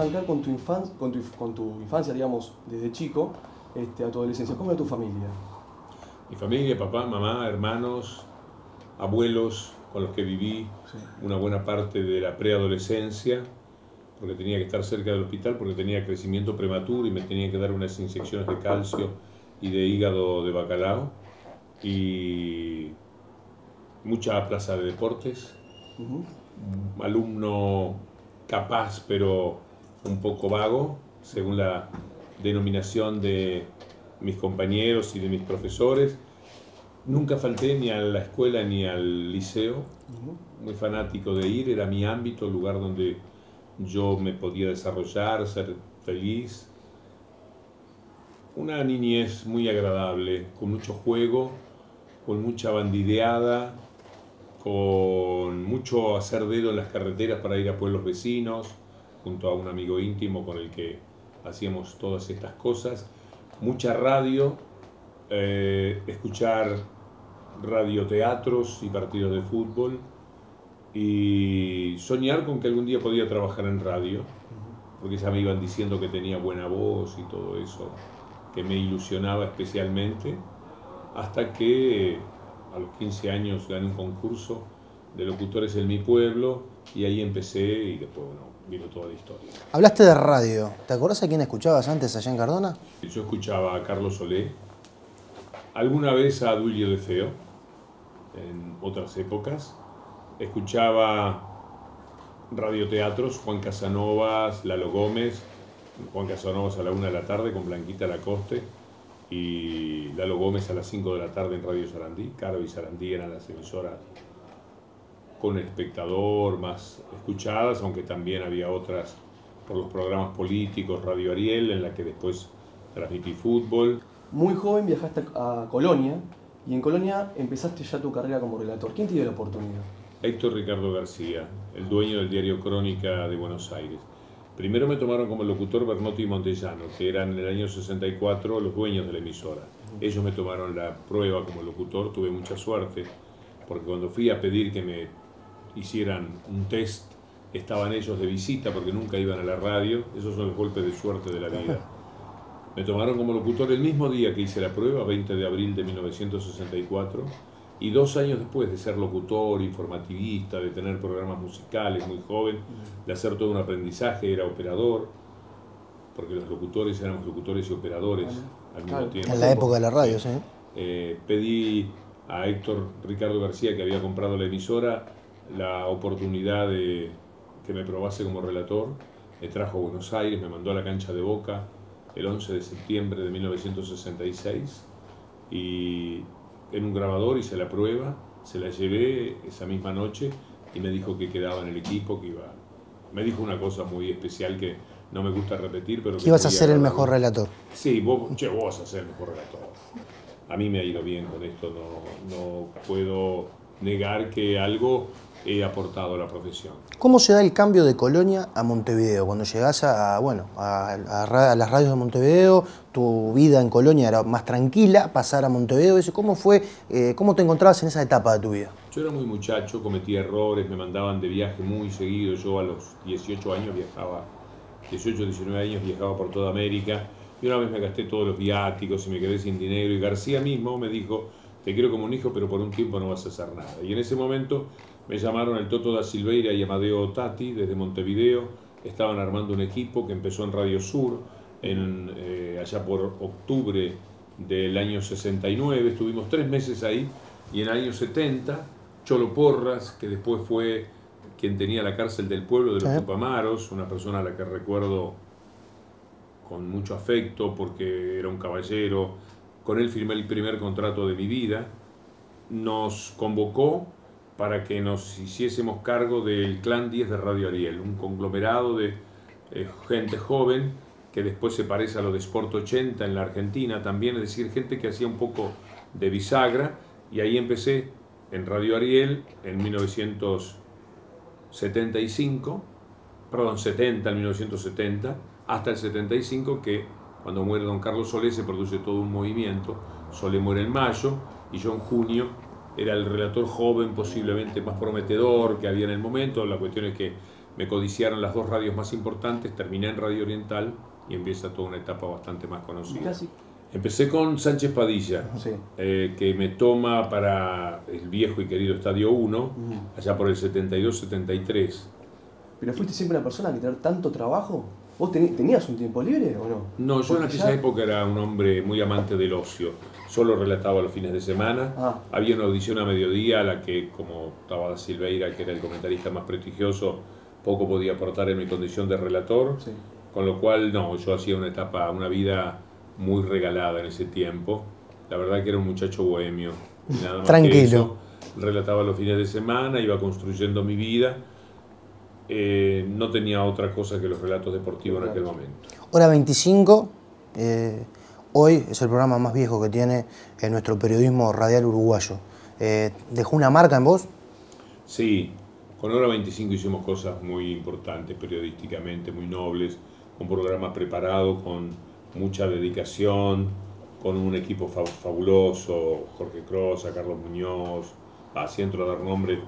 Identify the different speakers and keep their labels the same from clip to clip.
Speaker 1: arrancar con tu infancia, digamos, desde chico, a tu adolescencia. ¿Cómo era tu familia?
Speaker 2: Mi familia, papá, mamá, hermanos, abuelos con los que viví
Speaker 1: Sí.
Speaker 2: una buena parte de la preadolescencia, porque tenía que estar cerca del hospital, porque tenía crecimiento prematuro y me tenía que dar unas inyecciones de calcio y de hígado de bacalao. Y mucha plaza de deportes,
Speaker 1: Ujú.
Speaker 2: alumno capaz pero un poco vago, según la denominación de mis compañeros y de mis profesores. Nunca falté ni a la escuela ni al liceo,
Speaker 1: Ujú.
Speaker 2: muy fanático de ir, era mi ámbito, el lugar donde yo me podía desarrollar, ser feliz. Una niñez muy agradable, con mucho juego, con mucha bandideada, con mucho hacer dedo en las carreteras para ir a pueblos vecinos, junto a un amigo íntimo con el que hacíamos todas estas cosas. Mucha radio, escuchar radioteatros y partidos de fútbol y soñar con que algún día podía trabajar en radio, porque ya me iban diciendo que tenía buena voz y todo eso, que me ilusionaba especialmente, hasta que a los 15 años gané un concurso de locutores en mi pueblo y ahí empecé y después, bueno, vino toda la historia.
Speaker 3: Hablaste de radio. ¿Te acordás a quién escuchabas antes allá en Cardona?
Speaker 2: Yo escuchaba a Carlos Solé, alguna vez a Duilio de Feo, en otras épocas. Escuchaba radioteatros, Juan Casanovas, Lalo Gómez, Juan Casanovas a la 1 de la tarde con Blanquita Lacoste y Lalo Gómez a las 5 de la tarde en Radio Sarandí. Caro y Sarandí eran las emisoras con El Espectador más escuchadas, aunque también había otras por los programas políticos, Radio Ariel, en la que después transmití fútbol.
Speaker 1: Muy joven viajaste a Colonia y en Colonia empezaste ya tu carrera como relator. ¿Quién te dio la oportunidad?
Speaker 2: Héctor Ricardo García, el dueño del diario Crónica de Buenos Aires. Primero me tomaron como locutor Bernotti y Montellano, que eran en el año 64 los dueños de la emisora. Ellos me tomaron la prueba como locutor, tuve mucha suerte, porque cuando fui a pedir que me hicieran un test, estaban ellos de visita porque nunca iban a la radio. Esos son los golpes de suerte de la vida. Me tomaron como locutor el mismo día que hice la prueba, 20 de abril de 1964, y 2 años después de ser locutor, informativista, de tener programas musicales muy joven, de hacer todo un aprendizaje, era operador, porque los locutores éramos locutores y operadores al mismo tiempo.
Speaker 3: En la época de la radio, sí.
Speaker 2: Pedí a Héctor Ricardo García, que había comprado la emisora, la oportunidad de que me probase como relator. Me trajo a Buenos Aires, me mandó a la cancha de Boca el 11 de septiembre de 1966 y en un grabador hice la prueba, se la llevé esa misma noche y me dijo que quedaba en el equipo, que iba. Me dijo una cosa muy especial que no me gusta repetir, pero
Speaker 3: que ibas a ser el mejor relator.
Speaker 2: Sí, vos vas a ser el mejor relator. A mí me ha ido bien con esto, no puedo negar que algo he aportado a la profesión.
Speaker 3: ¿Cómo se da el cambio de Colonia a Montevideo? Cuando llegás a las radios de Montevideo, tu vida en Colonia era más tranquila, pasar a Montevideo, ¿cómo fue? ¿Cómo te encontrabas en esa etapa de tu vida?
Speaker 2: Yo era muy muchacho, cometía errores, me mandaban de viaje muy seguido. Yo a los 18 años viajaba, 18, 19 años viajaba por toda América. Y una vez me gasté todos los viáticos y me quedé sin dinero. Y García mismo me dijo, te quiero como un hijo, pero por un tiempo no vas a hacer nada. Y en ese momento me llamaron el Toto da Silveira y Amadeo Tati desde Montevideo. Estaban armando un equipo que empezó en Radio Sur allá por octubre del año 69. Estuvimos 3 meses ahí y en el año 70 Cholo Porras, que después fue quien tenía la cárcel del pueblo de los Tupamaros, una persona a la que recuerdo con mucho afecto porque era un caballero. Con él firmé el primer contrato de mi vida. Nos convocó para que nos hiciésemos cargo del Clan 10 de Radio Ariel, un conglomerado de gente joven que después se parece a lo de Sport 80 en la Argentina también, es decir, gente que hacía un poco de bisagra, y ahí empecé en Radio Ariel en 1975, perdón, 70, en 1970, hasta el 75, que cuando muere don Carlos Solé se produce todo un movimiento. Solé muere en mayo y yo en junio era el relator joven posiblemente más prometedor que había en el momento. La cuestión es que me codiciaron las dos radios más importantes, terminé en Radio Oriental y empieza toda una etapa bastante más conocida.
Speaker 1: Casi.
Speaker 2: Empecé con Sánchez Padilla,
Speaker 1: Sí.
Speaker 2: que me toma para el viejo y querido Estadio 1, allá por el 72-73.
Speaker 1: ¿Pero fuiste siempre una persona que tener tanto trabajo? ¿Vos tenías un tiempo libre o no?
Speaker 2: No, yo en
Speaker 1: Porque
Speaker 2: aquella
Speaker 1: ya-
Speaker 2: época era un hombre muy amante del ocio. Solo relataba los fines de semana.
Speaker 1: Ah.
Speaker 2: Había una audición a mediodía a la que, como Tabada Silveira, que era el comentarista más prestigioso, poco podía aportar en mi condición de relator.
Speaker 1: Sí.
Speaker 2: Con lo cual, no, yo hacía una vida muy regalada en ese tiempo. La verdad que era un muchacho bohemio. Y nada más que
Speaker 3: Tranquilo.
Speaker 2: eso. Relataba los fines de semana, iba construyendo mi vida. No tenía otra cosa que los relatos deportivos en aquel momento.
Speaker 3: Hora 25, hoy es el programa más viejo que tiene nuestro periodismo radial uruguayo. ¿Dejó una marca en vos?
Speaker 2: Sí, con Hora 25 hicimos cosas muy importantes periodísticamente, muy nobles, un programa preparado con mucha dedicación, con un equipo fabuloso, Jorge Crosa, Carlos Muñoz, así entro a dar nombre,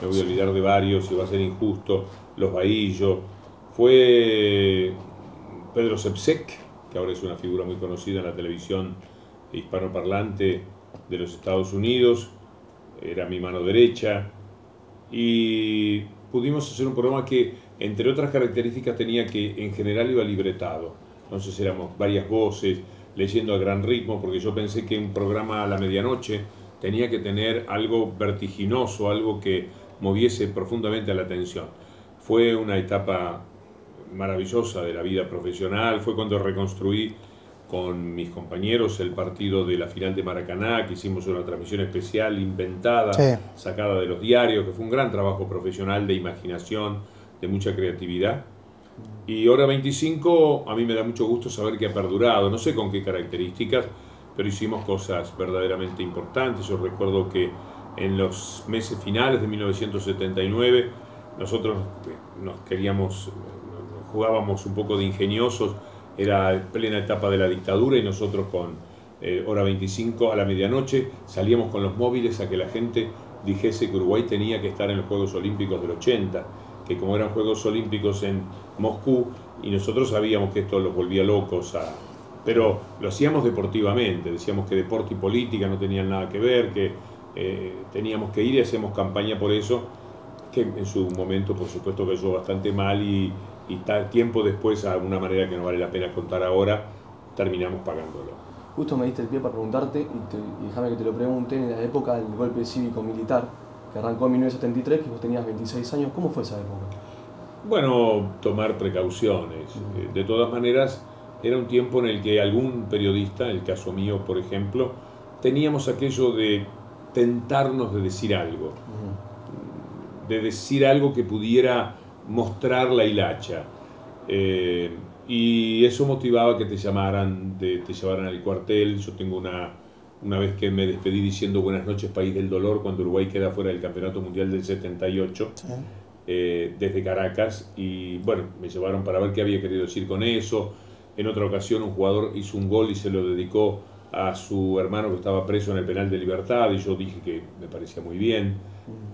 Speaker 2: me voy a olvidar de varios y va a ser injusto, Los Bahillo, fue Pedro Sepsek, que ahora es una figura muy conocida en la televisión hispanoparlante de los Estados Unidos, era mi mano derecha, y pudimos hacer un programa que, entre otras características, tenía que, en general, iba libretado. Entonces éramos varias voces, leyendo a gran ritmo, porque yo pensé que un programa a la medianoche tenía que tener algo vertiginoso, algo que moviese profundamente la atención. Fue una etapa maravillosa de la vida profesional, fue cuando reconstruí con mis compañeros el partido de la final de Maracaná, que hicimos una transmisión especial, inventada,
Speaker 3: Sí.
Speaker 2: sacada de los diarios, que fue un gran trabajo profesional de imaginación, de mucha creatividad. Y Hora 25, a mí me da mucho gusto saber que ha perdurado, no sé con qué características, pero hicimos cosas verdaderamente importantes. Yo recuerdo que en los meses finales de 1979, nosotros jugábamos un poco de ingeniosos, era plena etapa de la dictadura y nosotros con Hora 25 a la medianoche salíamos con los móviles a que la gente dijese que Uruguay tenía que estar en los Juegos Olímpicos del 80, que como eran Juegos Olímpicos en Moscú, y nosotros sabíamos que esto los volvía locos, pero lo hacíamos deportivamente, decíamos que deporte y política no tenían nada que ver, que teníamos que ir y hacemos campaña por eso, que en su momento por supuesto cayó bastante mal y tiempo después, a una manera que no vale la pena contar ahora, terminamos pagándolo.
Speaker 1: Justo me diste el pie para preguntarte, y déjame que te lo pregunte, en la época del golpe cívico-militar, que arrancó en 1973, que vos tenías 26 años, ¿cómo fue esa época?
Speaker 2: Bueno, tomar precauciones. De todas maneras, era un tiempo en el que algún periodista, en el caso mío, por ejemplo, teníamos aquello de tentarnos de decir algo. De decir algo que pudiera mostrar la hilacha. Y eso motivaba que te llevaran al cuartel. Yo tengo una vez que me despedí diciendo buenas noches país del dolor cuando Uruguay queda fuera del Campeonato Mundial del 78,
Speaker 3: Sí.
Speaker 2: desde Caracas, y bueno, me llevaron para ver qué había querido decir con eso. En otra ocasión un jugador hizo un gol y se lo dedicó a su hermano que estaba preso en el penal de Libertad, y yo dije que me parecía muy bien,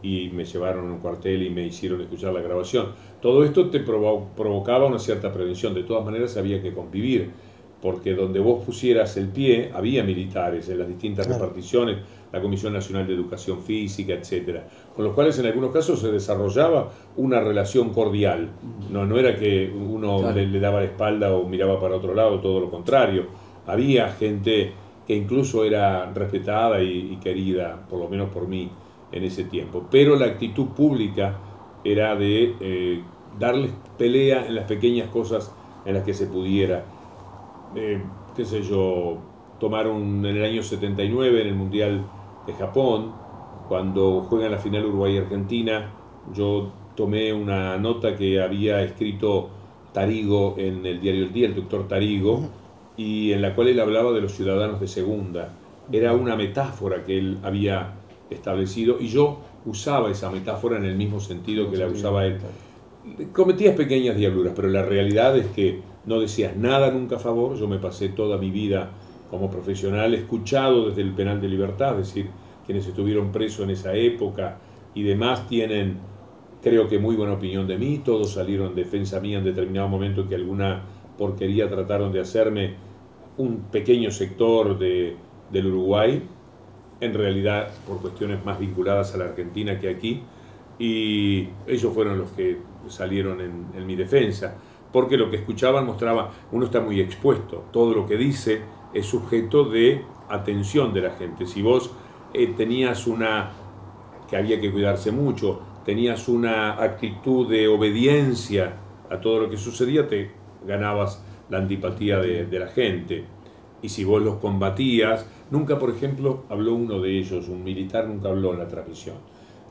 Speaker 2: y me llevaron a un cuartel y me hicieron escuchar la grabación. Todo esto te provocaba una cierta prevención. De todas maneras había que convivir, porque donde vos pusieras el pie había militares en las distintas reparticiones, la Comisión Nacional de Educación Física, etcétera, con los cuales en algunos casos se desarrollaba una relación cordial. No era que uno le daba la espalda o miraba para otro lado, todo lo contrario. Había gente que incluso era respetada y querida, por lo menos por mí, en ese tiempo. Pero la actitud pública era de darles pelea en las pequeñas cosas en las que se pudiera. Qué sé yo, en el año 79, en el Mundial de Japón, cuando juegan la final Uruguay-Argentina, yo tomé una nota que había escrito Tarigo en el diario El Día, el doctor Tarigo, y en la cual él hablaba de los ciudadanos de segunda. Era una metáfora que él había establecido y yo usaba esa metáfora en el mismo sentido que la usaba él. Cometías pequeñas diabluras, pero la realidad es que no decías nada nunca a favor. Yo me pasé toda mi vida como profesional escuchado desde el penal de Libertad, es decir, quienes estuvieron presos en esa época y demás tienen creo que muy buena opinión de mí, todos salieron en defensa mía en determinado momento que alguna porquería trataron de hacerme un pequeño sector del Uruguay, en realidad por cuestiones más vinculadas a la Argentina que aquí, y ellos fueron los que salieron en mi defensa, porque lo que escuchaban mostraba, uno está muy expuesto, todo lo que dice es sujeto de atención de la gente. Si vos tenías que había que cuidarse mucho, tenías una actitud de obediencia a todo lo que sucedía, te ganabas la antipatía de la gente. Y si vos los combatías, nunca, por ejemplo, habló uno de ellos, un militar nunca habló en la transmisión.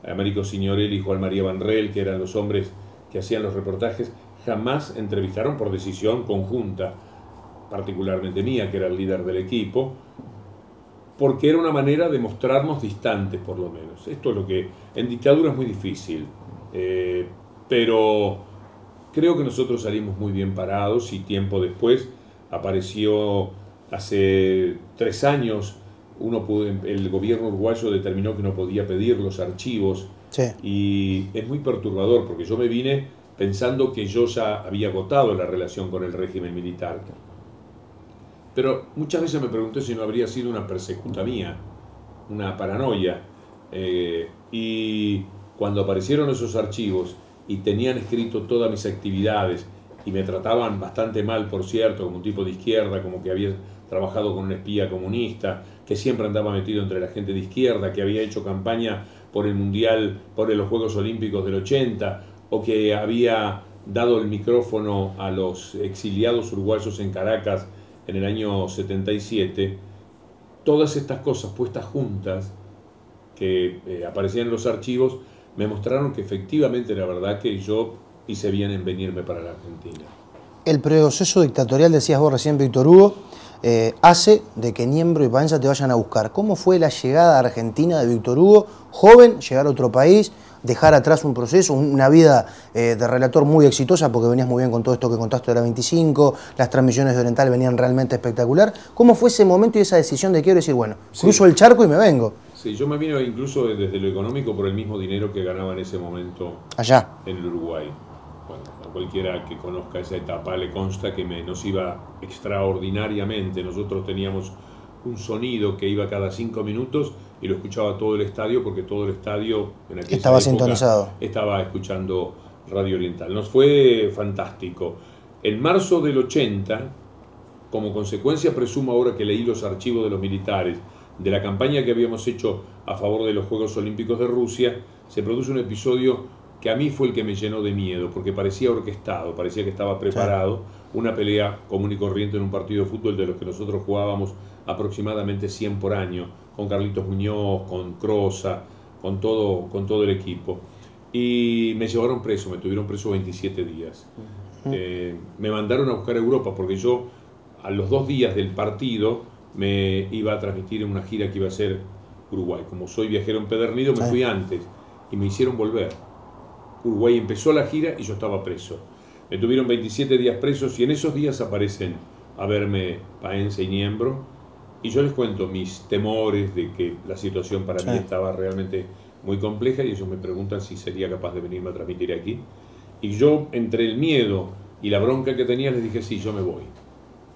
Speaker 2: Américo Signorelli y Juan María Vanrel, que eran los hombres que hacían los reportajes, jamás entrevistaron por decisión conjunta, particularmente mía, que era el líder del equipo, porque era una manera de mostrarnos distantes, por lo menos. Esto es lo que en dictadura es muy difícil, pero creo que nosotros salimos muy bien parados y tiempo después apareció, hace 3 años, el gobierno uruguayo determinó que no podía pedir los archivos,
Speaker 3: Sí.
Speaker 2: y es muy perturbador porque yo me vine pensando que yo ya había agotado la relación con el régimen militar. Pero muchas veces me pregunté si no habría sido una persecuta mía, una paranoia. Y cuando aparecieron esos archivos y tenían escrito todas mis actividades y me trataban bastante mal, por cierto, como un tipo de izquierda, como que había trabajado con un espía comunista, que siempre andaba metido entre la gente de izquierda, que había hecho campaña por el Mundial, por los Juegos Olímpicos del 80, o que había dado el micrófono a los exiliados uruguayos en Caracas en el año 77, todas estas cosas puestas juntas que aparecían en los archivos me mostraron que efectivamente era verdad que yo hice bien en venirme para la Argentina.
Speaker 3: El proceso dictatorial, decías vos recién, Víctor Hugo, hace de que Niembro y Paenza te vayan a buscar. ¿Cómo fue la llegada a Argentina de Víctor Hugo, joven, llegar a otro país, dejar atrás un proceso, una vida de relator muy exitosa, porque venías muy bien con todo esto que contaste de la 25, las transmisiones de Oriental venían realmente espectacular? ¿Cómo fue ese momento y esa decisión de quiero decir, bueno, cruzo el charco y me vengo?
Speaker 2: Sí, yo me vine incluso desde lo económico por el mismo dinero que ganaba en ese momento
Speaker 3: allá
Speaker 2: en el Uruguay. Bueno, a cualquiera que conozca esa etapa le consta que nos iba extraordinariamente. Nosotros teníamos un sonido que iba cada 5 minutos y lo escuchaba todo el estadio, porque todo el estadio en aquella
Speaker 3: estaba
Speaker 2: época
Speaker 3: sintonizado,
Speaker 2: estaba escuchando Radio Oriental. Nos fue fantástico. En marzo del 80, como consecuencia, presumo ahora que leí los archivos de los militares, de la campaña que habíamos hecho a favor de los Juegos Olímpicos de Rusia, se produce un episodio que a mí fue el que me llenó de miedo, porque parecía orquestado, parecía que estaba preparado, una pelea común y corriente en un partido de fútbol de los que nosotros jugábamos aproximadamente 100 por año, con Carlitos Muñoz, con Crosa, con todo el equipo. Y me llevaron preso, me tuvieron preso 27 días. Me mandaron a buscar a Europa, porque yo a los 2 días del partido me iba a transmitir en una gira que iba a ser Uruguay. Como soy viajero empedernido, me fui antes y me hicieron volver. Uruguay empezó la gira y yo estaba preso. Me tuvieron 27 días presos y en esos días aparecen a verme Paenza y Niembro, y yo les cuento mis temores de que la situación para mí estaba realmente muy compleja, y ellos me preguntan si sería capaz de venirme a transmitir aquí. Y yo, entre el miedo y la bronca que tenía, les dije sí, yo me voy.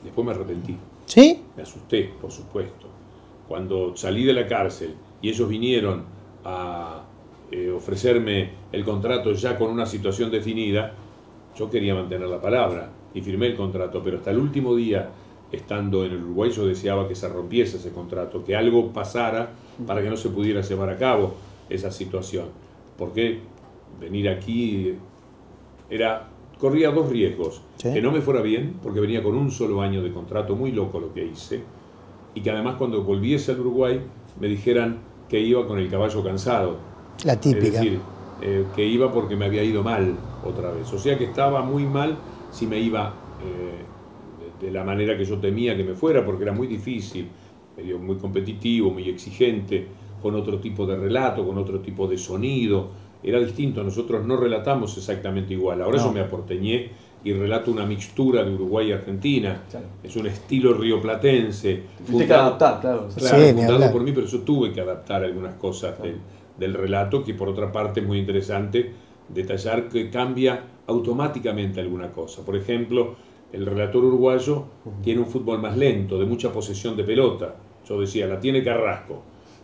Speaker 2: Después me arrepentí.
Speaker 3: ¿Sí?
Speaker 2: Me asusté, por supuesto. Cuando salí de la cárcel y ellos vinieron a ofrecerme el contrato ya con una situación definida, yo quería mantener la palabra y firmé el contrato, pero hasta el último día, estando en el Uruguay, yo deseaba que se rompiese ese contrato, que algo pasara para que no se pudiera llevar a cabo esa situación. Porque venir aquí corría 2 riesgos: que no me fuera bien, porque venía con un solo año de contrato, muy loco lo que hice, y que además cuando volviese al Uruguay me dijeran que iba con el caballo cansado.
Speaker 3: La típica.
Speaker 2: Es decir, que iba porque me había ido mal otra vez. O sea que estaba muy mal si me iba de la manera que yo temía que me fuera, porque era muy difícil, muy competitivo, muy exigente, con otro tipo de relato, con otro tipo de sonido. Era distinto, nosotros no relatamos exactamente igual. Ahora yo me aporteñé y relato una mixtura de Uruguay y Argentina. Claro. Es un estilo rioplatense.
Speaker 1: Tienes que adaptar, claro.
Speaker 2: Fundado por mí, pero yo tuve que adaptar algunas cosas del relato, que por otra parte es muy interesante, detallar que cambia automáticamente alguna cosa. Por ejemplo, el relator uruguayo tiene un fútbol más lento, de mucha posesión de pelota. Yo decía, la tiene Carrasco,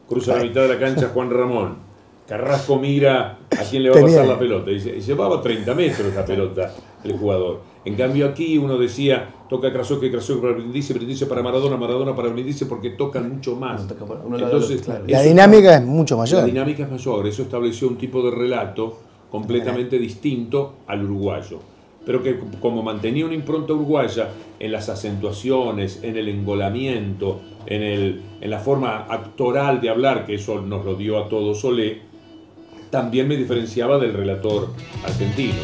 Speaker 2: cruza la mitad de la cancha Juan Ramón, Carrasco mira a quién le va a pasar la pelota y llevaba 30 metros la pelota el jugador. En cambio aquí uno decía, toca Krasovsky para Brindisi, Brindisi para Maradona, Maradona para Brindisi, porque tocan mucho más. Entonces,
Speaker 3: la dinámica es mucho mayor.
Speaker 2: La dinámica es mayor, eso estableció un tipo de relato completamente distinto al uruguayo, pero que como mantenía una impronta uruguaya en las acentuaciones, en el engolamiento, en la forma actoral de hablar, que eso nos lo dio a todos Solé, también me diferenciaba del relator argentino.